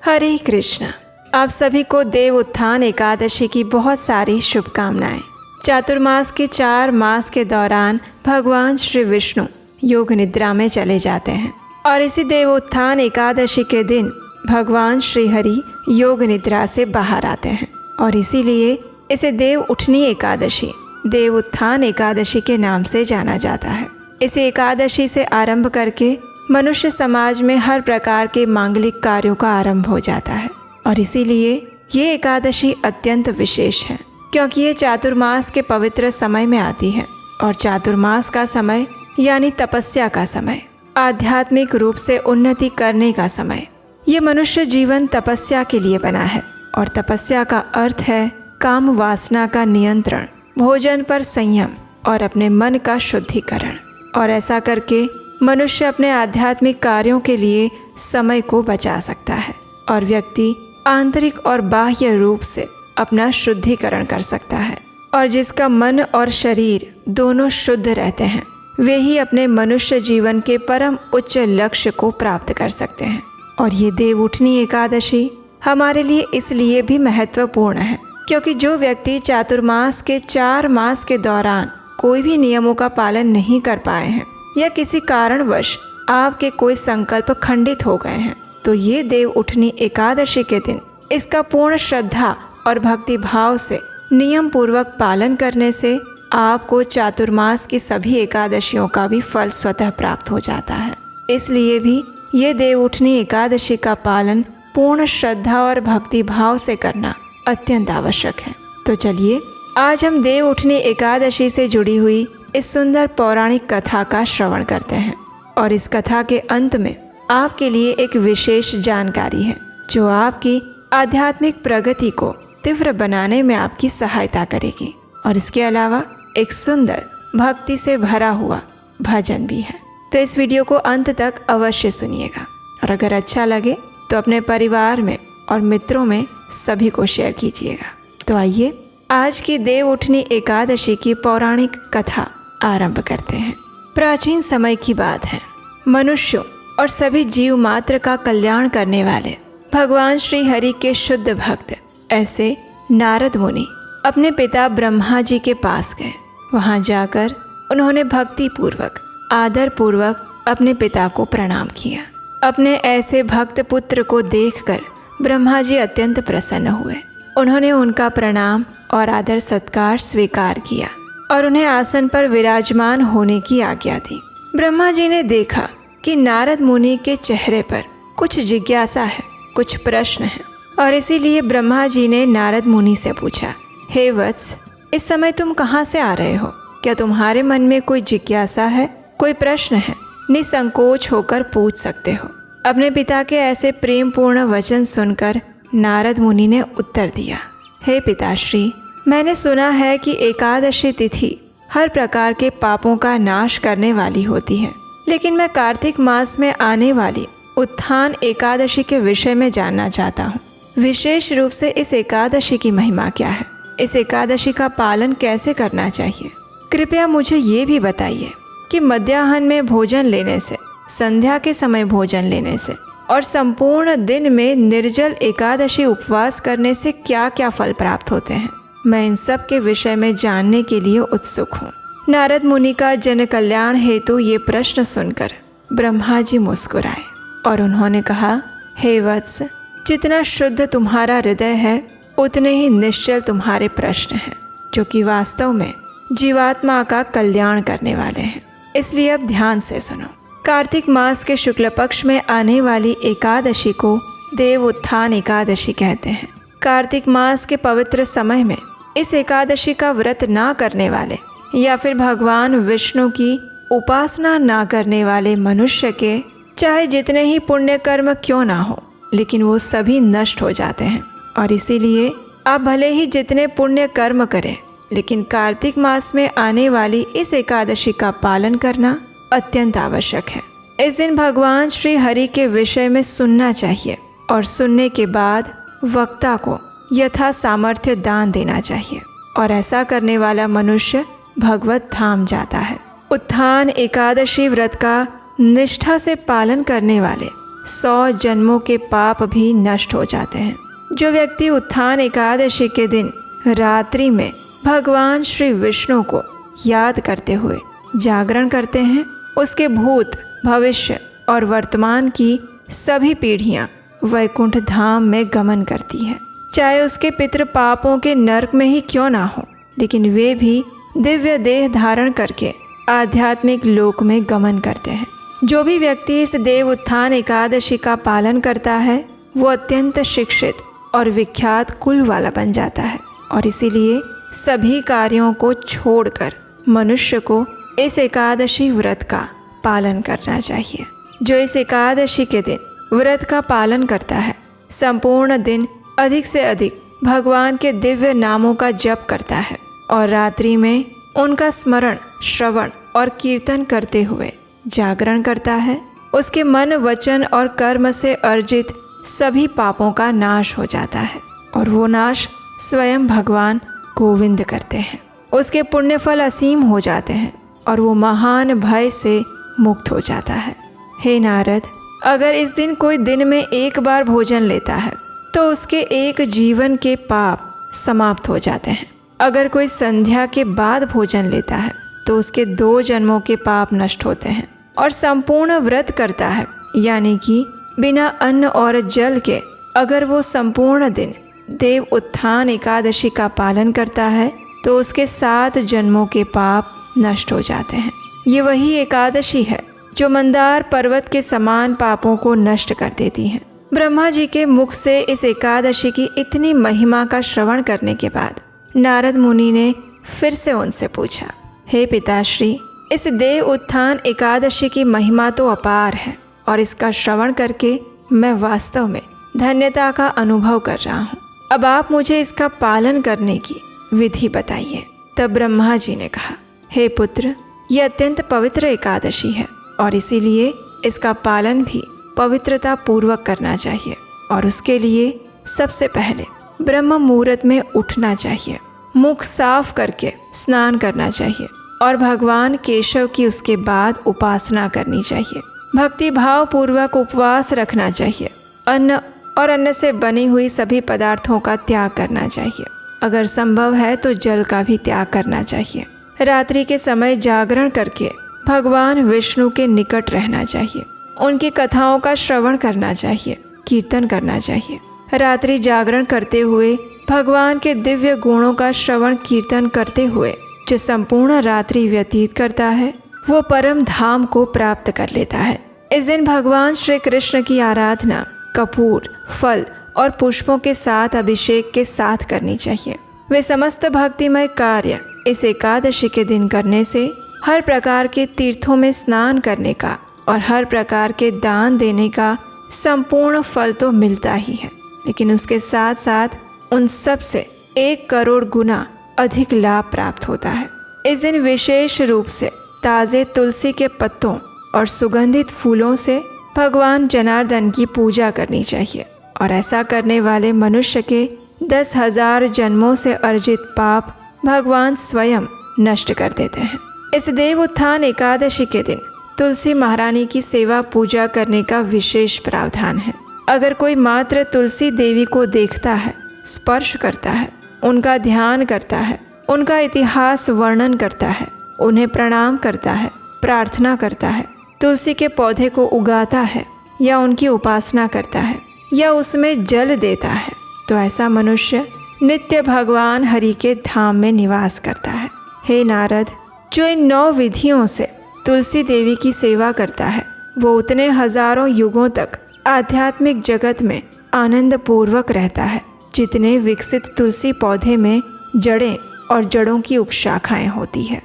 हरे कृष्णा। आप सभी को देव उत्थान एकादशी की बहुत सारी शुभकामनाएं। चातुर्मास के 4 मास के दौरान भगवान श्री विष्णु योग निद्रा में चले जाते हैं और इसी देव उत्थान एकादशी के दिन भगवान श्री हरि योग निद्रा से बाहर आते हैं और इसीलिए इसे देव उठनी एकादशी, देव उत्थान एकादशी के नाम से जाना जाता है। इस एकादशी से आरंभ करके मनुष्य समाज में हर प्रकार के मांगलिक कार्यों का आरंभ हो जाता है और इसीलिए ये एकादशी अत्यंत विशेष है क्योंकि ये चातुर्मास के पवित्र समय में आती है और चातुर्मास का समय यानी तपस्या का समय, आध्यात्मिक रूप से उन्नति करने का समय। ये मनुष्य जीवन तपस्या के लिए बना है और तपस्या का अर्थ है काम वासना का नियंत्रण, भोजन पर संयम और अपने मन का शुद्धिकरण। और ऐसा करके मनुष्य अपने आध्यात्मिक कार्यों के लिए समय को बचा सकता है और व्यक्ति आंतरिक और बाह्य रूप से अपना शुद्धिकरण कर सकता है। और जिसका मन और शरीर दोनों शुद्ध रहते हैं वे ही अपने मनुष्य जीवन के परम उच्च लक्ष्य को प्राप्त कर सकते हैं। और ये देव उठनी एकादशी हमारे लिए इसलिए भी महत्वपूर्ण है क्योंकि जो व्यक्ति चातुर्मास के 4 मास के दौरान कोई भी नियमों का पालन नहीं कर पाए हैं या किसी कारणवश आपके कोई संकल्प खंडित हो गए हैं तो ये देव उठनी एकादशी के दिन इसका पूर्ण श्रद्धा और भक्ति भाव से नियम पूर्वक पालन करने से आपको चातुर्मास की सभी एकादशियों का भी फल स्वतः प्राप्त हो जाता है। इसलिए भी ये देव उठनी एकादशी का पालन पूर्ण श्रद्धा और भक्ति भाव से करना अत्यंत आवश्यक है। तो चलिए आज हम देव उठनी एकादशी से जुड़ी हुई इस सुंदर पौराणिक कथा का श्रवण करते हैं और इस कथा के अंत में आपके लिए एक विशेष जानकारी है जो आपकी आध्यात्मिक प्रगति को तीव्र बनाने में आपकी सहायता करेगी। और इसके अलावा एक सुंदर भक्ति से भरा हुआ भजन भी है। तो इस वीडियो को अंत तक अवश्य सुनिएगा और अगर अच्छा लगे तो अपने परिवार में और मित्रों में सभी को शेयर कीजिएगा। तो आइए आज की देव उठनी एकादशी की पौराणिक कथा आरंभ करते हैं। प्राचीन समय की बात है। मनुष्यों और सभी जीव मात्र का कल्याण करने वाले भगवान श्री हरि के शुद्ध भक्त ऐसे नारद मुनि अपने पिता ब्रह्मा जी के पास गए। वहां जाकर उन्होंने भक्ति पूर्वक आदर पूर्वक अपने पिता को प्रणाम किया। अपने ऐसे भक्त पुत्र को देखकर ब्रह्मा जी अत्यंत प्रसन्न हुए। उन्होंने उनका प्रणाम और आदर सत्कार स्वीकार किया और उन्हें आसन पर विराजमान होने की आज्ञा दी। ब्रह्मा जी ने देखा कि नारद मुनि के चेहरे पर कुछ जिज्ञासा है, कुछ प्रश्न है और इसीलिए ब्रह्मा जी ने नारद मुनि से पूछा, हे वत्स, इस समय तुम कहाँ से आ रहे हो? क्या तुम्हारे मन में कोई जिज्ञासा है, कोई प्रश्न है? निसंकोच होकर पूछ सकते हो। अपने पिता के ऐसे प्रेम पूर्ण वचन सुनकर नारद मुनि ने उत्तर दिया, हे पिताश्री, मैंने सुना है कि एकादशी तिथि हर प्रकार के पापों का नाश करने वाली होती है, लेकिन मैं कार्तिक मास में आने वाली उत्थान एकादशी के विषय में जानना चाहता हूँ। विशेष रूप से इस एकादशी की महिमा क्या है? इस एकादशी का पालन कैसे करना चाहिए? कृपया मुझे ये भी बताइए कि मध्याह्न में भोजन लेने से, संध्या के समय भोजन लेने से और संपूर्ण दिन में निर्जल एकादशी उपवास करने से क्या क्या फल प्राप्त होते हैं? मैं इन सब के विषय में जानने के लिए उत्सुक हूँ। नारद मुनि का जन कल्याण हेतु ये प्रश्न सुनकर ब्रह्मा जी मुस्कुराए और उन्होंने कहा, हे वत्स, जितना शुद्ध तुम्हारा हृदय है उतने ही निश्चल तुम्हारे प्रश्न हैं जो कि वास्तव में जीवात्मा का कल्याण करने वाले हैं। इसलिए अब ध्यान से सुनो। कार्तिक मास के शुक्ल पक्ष में आने वाली एकादशी को देव उत्थान एकादशी कहते हैं। कार्तिक मास के पवित्र समय में इस एकादशी का व्रत ना करने वाले या फिर भगवान विष्णु की उपासना ना करने वाले मनुष्य के चाहे जितने ही पुण्य कर्म क्यों ना हो, लेकिन वो सभी नष्ट हो जाते हैं। और इसीलिए आप भले ही जितने पुण्य कर्म करें, लेकिन कार्तिक मास में आने वाली इस एकादशी का पालन करना अत्यंत आवश्यक है। इस दिन भगवान श्री हरि के विषय में सुनना चाहिए और सुनने के बाद वक्ता को यथा सामर्थ्य दान देना चाहिए और ऐसा करने वाला मनुष्य भगवत धाम जाता है। उत्थान एकादशी व्रत का निष्ठा से पालन करने वाले 100 जन्मों के पाप भी नष्ट हो जाते हैं। जो व्यक्ति उत्थान एकादशी के दिन रात्रि में भगवान श्री विष्णु को याद करते हुए जागरण करते हैं, उसके भूत, भविष्य और वर्तमान की सभी पीढ़ियां वैकुंठ धाम में गमन करती है। चाहे उसके पितृ पापों के नरक में ही क्यों ना हो, लेकिन वे भी दिव्य देह धारण करके आध्यात्मिक लोक में गमन करते हैं। जो भी व्यक्ति इस देव उत्थान एकादशी का पालन करता है वो अत्यंत शिक्षित और विख्यात कुल वाला बन जाता है, और इसीलिए सभी कार्यों को छोड़कर मनुष्य को इस एकादशी व्रत का पालन करना चाहिए। जो इस एकादशी के दिन व्रत का पालन करता है, संपूर्ण दिन अधिक से अधिक भगवान के दिव्य नामों का जप करता है और रात्रि में उनका स्मरण, श्रवण और कीर्तन करते हुए जागरण करता है, उसके मन, वचन और कर्म से अर्जित सभी पापों का नाश हो जाता है और वो नाश स्वयं भगवान गोविंद करते हैं। उसके पुण्य फल असीम हो जाते हैं और वो महान भय से मुक्त हो जाता है। हे नारद, अगर इस दिन कोई दिन में एक बार भोजन लेता है तो उसके एक जीवन के पाप समाप्त हो जाते हैं। अगर कोई संध्या के बाद भोजन लेता है तो उसके 2 जन्मों के पाप नष्ट होते हैं। और संपूर्ण व्रत करता है, यानी कि बिना अन्न और जल के अगर वो संपूर्ण दिन देव उत्थान एकादशी का पालन करता है तो उसके 7 जन्मों के पाप नष्ट हो जाते हैं। ये वही एकादशी है जो मंदार पर्वत के समान पापों को नष्ट कर देती है। ब्रह्मा जी के मुख से इस एकादशी की इतनी महिमा का श्रवण करने के बाद नारद मुनि ने फिर से उनसे पूछा, हे पिताश्री, इस देव उत्थान एकादशी की महिमा तो अपार है और इसका श्रवण करके मैं वास्तव में धन्यता का अनुभव कर रहा हूँ। अब आप मुझे इसका पालन करने की विधि बताइए। तब ब्रह्मा जी ने कहा, हे पुत्र, ये अत्यंत पवित्र एकादशी है और इसीलिए इसका पालन भी पवित्रता पूर्वक करना चाहिए। और उसके लिए सबसे पहले ब्रह्म मुहूर्त में उठना चाहिए, मुख साफ करके स्नान करना चाहिए और भगवान केशव की उसके बाद उपासना करनी चाहिए। भक्ति भाव पूर्वक उपवास रखना चाहिए। अन्न और अन्न से बनी हुई सभी पदार्थों का त्याग करना चाहिए। अगर संभव है तो जल का भी त्याग करना चाहिए। रात्रि के समय जागरण करके भगवान विष्णु के निकट रहना चाहिए। उनकी कथाओं का श्रवण करना चाहिए, कीर्तन करना चाहिए। रात्रि जागरण करते हुए भगवान के दिव्य गुणों का श्रवण कीर्तन करते हुए जो संपूर्ण रात्रि व्यतीत करता है वो परम धाम को प्राप्त कर लेता है। इस दिन भगवान श्री कृष्ण की आराधना कपूर, फल और पुष्पों के साथ अभिषेक के साथ करनी चाहिए। वे समस्त भक्तिमय कार्य इस एकादशी के दिन करने से हर प्रकार के तीर्थों में स्नान करने का और हर प्रकार के दान देने का संपूर्ण फल तो मिलता ही है, लेकिन उसके साथ साथ उन सब से 1 करोड़ गुना अधिक लाभ प्राप्त होता है। इस दिन विशेष रूप से ताज़े तुलसी के पत्तों और सुगंधित फूलों से भगवान जनार्दन की पूजा करनी चाहिए और ऐसा करने वाले मनुष्य के 10,000 जन्मों से अर्जित पाप भगवान स्वयं नष्ट कर देते हैं। इस देव उत्थान एकादशी के दिन तुलसी महारानी की सेवा पूजा करने का विशेष प्रावधान है। अगर कोई मात्र तुलसी देवी को देखता है, स्पर्श करता है, उनका ध्यान करता है, उनका इतिहास वर्णन करता है, उन्हें प्रणाम करता है, प्रार्थना करता है, तुलसी के पौधे को उगाता है या उनकी उपासना करता है या उसमें जल देता है, तो ऐसा मनुष्य नित्य भगवान हरि के धाम में निवास करता है। हे नारद, जो इन 9 विधियों से तुलसी देवी की सेवा करता है वो उतने हजारों युगों तक आध्यात्मिक जगत में आनंद पूर्वक रहता है जितने विकसित तुलसी पौधे में जड़ें और जड़ों की उपशाखाएं होती है।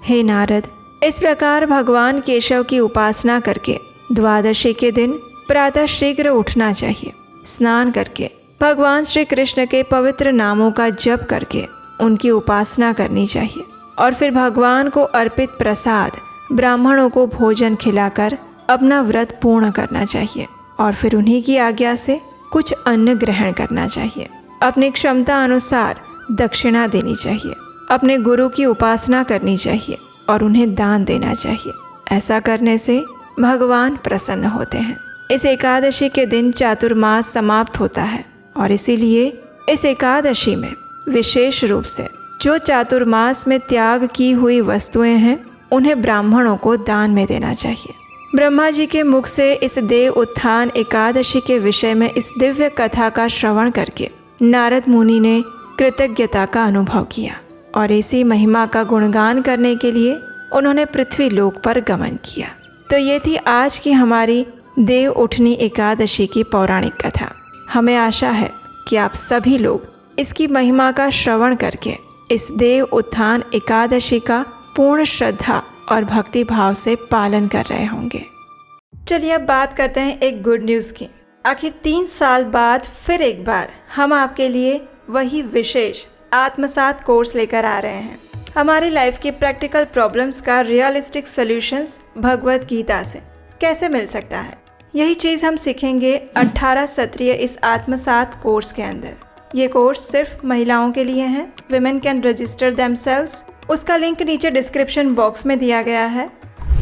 हे नारद, इस प्रकार भगवान केशव की उपासना करके द्वादशी के दिन प्रातः शीघ्र उठना चाहिए। स्नान करके भगवान श्री कृष्ण के पवित्र नामों का जप करके उनकी उपासना करनी चाहिए और फिर भगवान को अर्पित प्रसाद ब्राह्मणों को भोजन खिलाकर अपना व्रत पूर्ण करना चाहिए और फिर उन्हीं की आज्ञा से कुछ अन्न ग्रहण करना चाहिए। अपनी क्षमता अनुसार दक्षिणा देनी चाहिए। अपने गुरु की उपासना करनी चाहिए और उन्हें दान देना चाहिए। ऐसा करने से भगवान प्रसन्न होते हैं। इस एकादशी के दिन चातुर्मास समाप्त होता है और इसीलिए इस एकादशी में विशेष रूप से जो चातुर्मास में त्याग की हुई वस्तुएं हैं उन्हें ब्राह्मणों को दान में देना चाहिए। ब्रह्मा जी के मुख से इस देव उत्थान एकादशी के विषय में इस दिव्य कथा का श्रवण करके नारद मुनि ने कृतज्ञता का अनुभव किया और इसी महिमा का गुणगान करने के लिए उन्होंने पृथ्वी लोक पर गमन किया। तो ये थी आज की हमारी देव उठनी एकादशी की पौराणिक कथा। हमें आशा है कि आप सभी लोग इसकी महिमा का श्रवण करके इस देव उत्थान एकादशी का पूर्ण श्रद्धा और भक्ति भाव से पालन कर रहे होंगे। चलिए अब बात करते हैं एक गुड न्यूज़ की। आखिर 3 साल बाद फिर एक बार हम आपके लिए वही विशेष आत्मसात कोर्स लेकर आ रहे हैं। हमारी लाइफ की प्रैक्टिकल प्रॉब्लम्स का रियलिस्टिक सॉल्यूशंस भगवत गीता से कैसे मिल सकता है, यही चीज़ हम सीखेंगे 18 सत्रीय इस आत्मसात कोर्स के अंदर। ये कोर्स सिर्फ महिलाओं के लिए है। Women can register themselves. उसका लिंक नीचे डिस्क्रिप्शन बॉक्स में दिया गया है।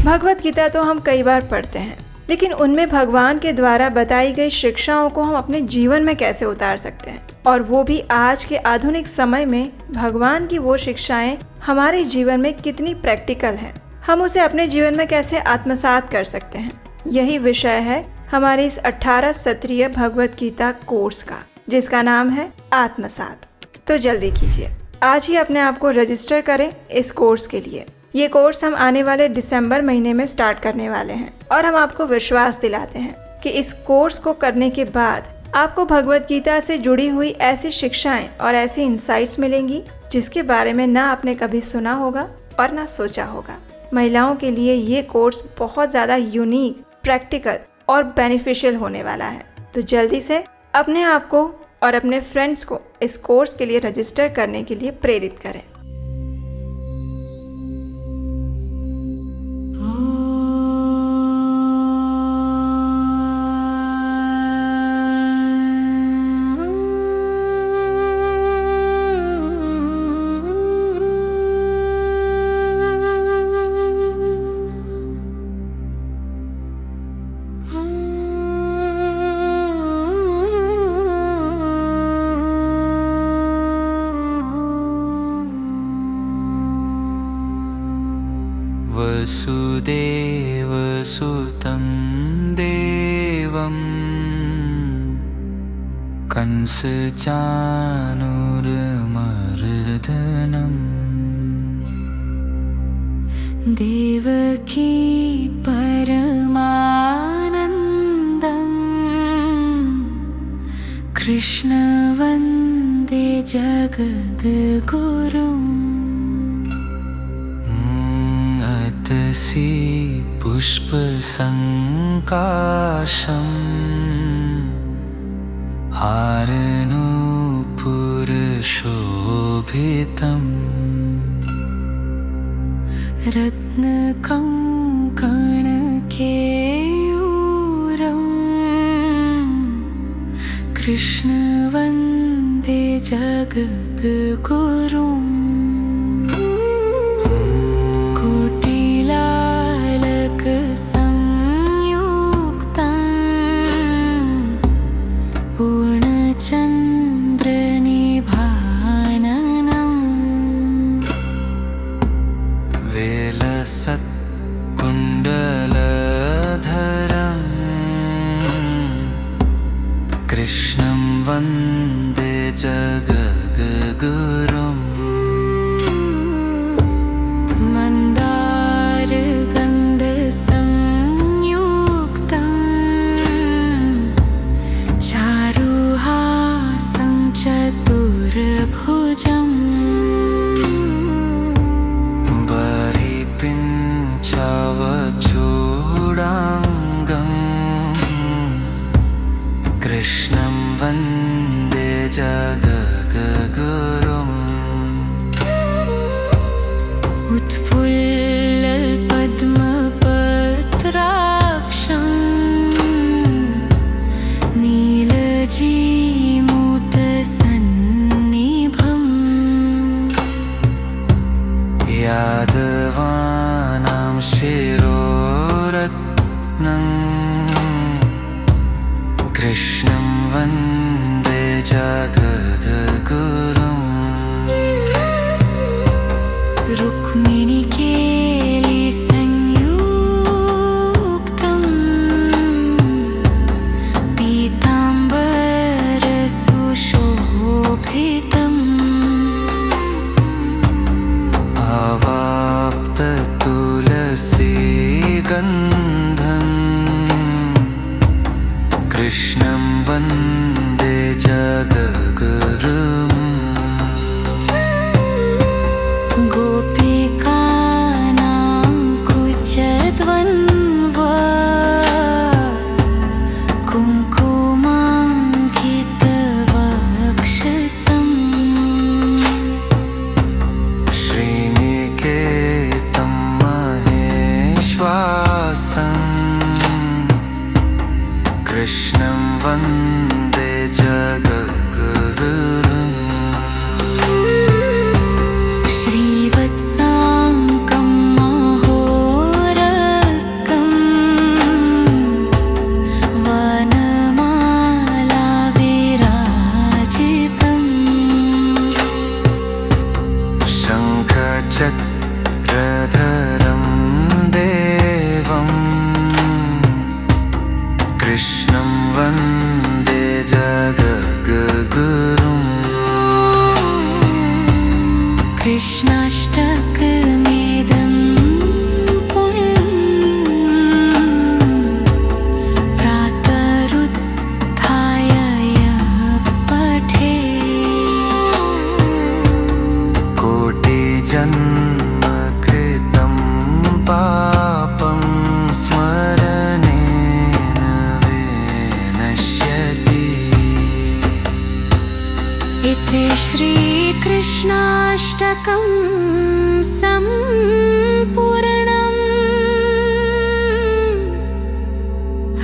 भगवत गीता तो हम कई बार पढ़ते हैं, लेकिन उनमें भगवान के द्वारा बताई गई शिक्षाओं को हम अपने जीवन में कैसे उतार सकते हैं, और वो भी आज के आधुनिक समय में भगवान की वो शिक्षाएं हमारे जीवन में कितनी प्रैक्टिकल हैं, हम उसे अपने जीवन में कैसे आत्मसात कर सकते हैं। यही विषय है हमारे इस 18 सत्रीय भगवत गीता कोर्स का, जिसका नाम है आत्मसात। तो जल्दी कीजिए, आज ही अपने आप को रजिस्टर करें इस कोर्स के लिए। ये कोर्स हम आने वाले दिसंबर महीने में स्टार्ट करने वाले हैं और हम आपको विश्वास दिलाते हैं कि इस कोर्स को करने के बाद आपको भगवत गीता से जुड़ी हुई ऐसी शिक्षाएं और ऐसी इंसाइट्स मिलेंगी जिसके बारे में ना आपने कभी सुना होगा और ना सोचा होगा। महिलाओं के लिए ये कोर्स बहुत ज़्यादा यूनिक, प्रैक्टिकल और बेनिफिशियल होने वाला है। तो जल्दी से अपने आप को और अपने फ्रेंड्स को इस कोर्स के लिए रजिस्टर करने के लिए प्रेरित करें। वसुदेवसुतं देवं कंसचाणूरमर्दनं देवकी परमानन्दं कृष्ण वन्दे जगद्गुरुम् अतसि पुष्पसङ्काशं हारनूपुरशोभितं रत्नकङ्कणकेयूरं कृष्ण वन्दे जगद्गुरुम् कुण्डलधरं कृष्णं वन्दे जगद्गुरुम् मन्दारगन्धसंयुक्तं चारुहासं चतुर्भुजम् कृष्णं वन्दे जगद्गुरुम् उत्फुल्लपद्मपत्राक्षं नीलजीमूतसन्निभं यादवानां शिरोरत्नं जगद्गुरुम् रुक्मिणीकेलिसंयुक्तं पीताम्बरसुशोभितम् अवाप्ततुलसीगन्धम् कृष्णं वन्दे जगद्गुरुम् गोपिकानां कुचद्वन्द्व कुङ्कुमाङ्कितवक्षसम् श्रीनिकेतं महेश्वासम् कृष्णं वन्दे जगद्गुरुम् श्रीवत्साङ्कं महोरस्कं वनमालाविराजितम् शङ्खचक्रधरं देवम् कृष्णं वन्दे जगद्गुरुम् कृष्णाष्टकमिदं पुण्यं प्रातरुत्थाय यः पठेत् कोटिजन्मकृतं पापं स्मरणेन विनश्यति इति श्रीकृष्णाष्टकं सम्पूर्णम्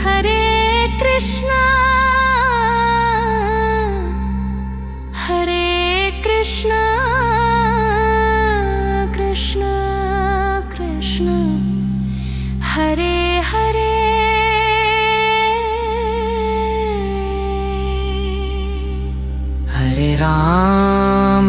हरे कृष्णा कृष्ण कृष्ण हरे हरे हरे राम